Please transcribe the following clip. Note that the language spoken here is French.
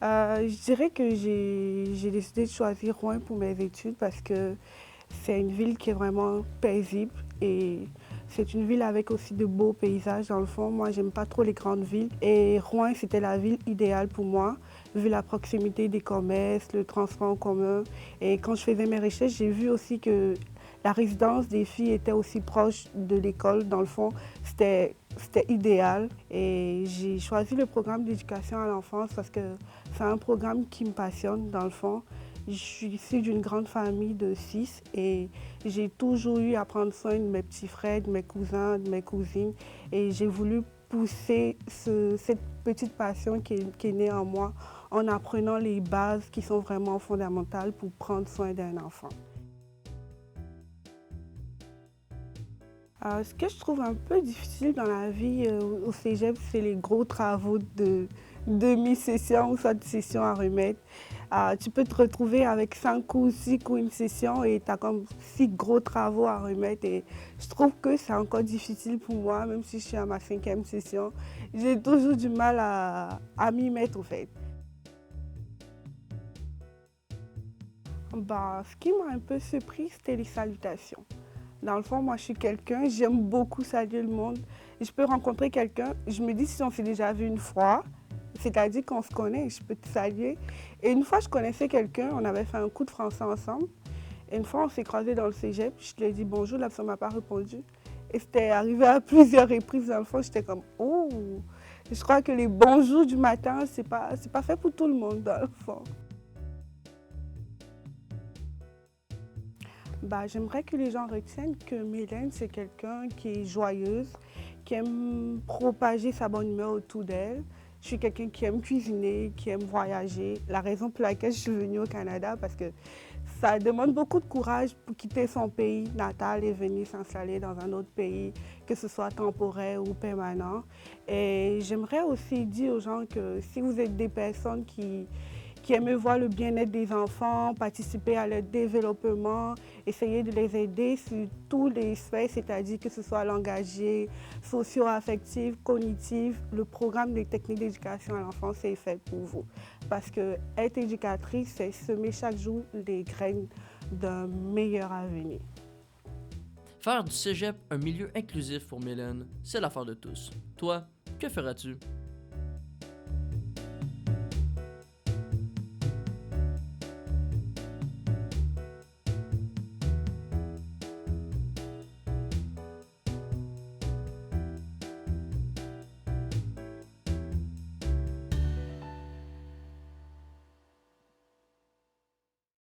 Je dirais que j'ai décidé de choisir Rouen pour mes études parce que c'est une ville qui est vraiment paisible et c'est une ville avec aussi de beaux paysages. Dans le fond, moi, j'aime pas trop les grandes villes et Rouen, c'était la ville idéale pour moi, vu la proximité des commerces, le transport en commun. Et quand je faisais mes recherches, j'ai vu aussi que la résidence des filles était aussi proche de l'école. Dans le fond, c'était idéal. Et j'ai choisi le programme d'éducation à l'enfance parce que c'est un programme qui me passionne, dans le fond. Je suis issue d'une grande famille de 6 et j'ai toujours eu à prendre soin de mes petits frères, de mes cousins, de mes cousines. Et j'ai voulu pousser cette petite passion qui est née en moi en apprenant les bases qui sont vraiment fondamentales pour prendre soin d'un enfant. Ce que je trouve un peu difficile dans la vie au cégep, c'est les gros travaux de demi-session ou soit de session à remettre. Tu peux te retrouver avec 5 ou 6 coups une session et tu as comme 6 gros travaux à remettre. Et je trouve que c'est encore difficile pour moi, même si je suis à ma 5e session. J'ai toujours du mal à m'y mettre au fait. Ce qui m'a un peu surpris, c'était les salutations. Dans le fond, moi, je suis quelqu'un, j'aime beaucoup saluer le monde. Et je peux rencontrer quelqu'un, je me dis si on s'est déjà vu une fois, c'est-à-dire qu'on se connaît, je peux te saluer. Et une fois, je connaissais quelqu'un, on avait fait un coup de français ensemble. Et une fois, on s'est croisés dans le cégep, je lui ai dit bonjour, la personne ne m'a pas répondu. Et c'était arrivé à plusieurs reprises. Dans le fond, j'étais comme, oh, je crois que les bonjours du matin, c'est pas fait pour tout le monde, dans le fond. J'aimerais que les gens retiennent que Mylène, c'est quelqu'un qui est joyeuse, qui aime propager sa bonne humeur autour d'elle. Je suis quelqu'un qui aime cuisiner, qui aime voyager. La raison pour laquelle je suis venue au Canada, parce que ça demande beaucoup de courage pour quitter son pays natal et venir s'installer dans un autre pays, que ce soit temporaire ou permanent. Et j'aimerais aussi dire aux gens que si vous êtes des personnes qui aiment voir le bien-être des enfants, participer à leur développement, essayer de les aider sur tous les sphères, c'est-à-dire que ce soit langagier, socio-affectif, cognitif. Le programme des techniques d'éducation à l'enfance est fait pour vous. Parce que être éducatrice, c'est semer chaque jour les graines d'un meilleur avenir. Faire du cégep un milieu inclusif pour Mylène, c'est l'affaire de tous. Toi, que feras-tu?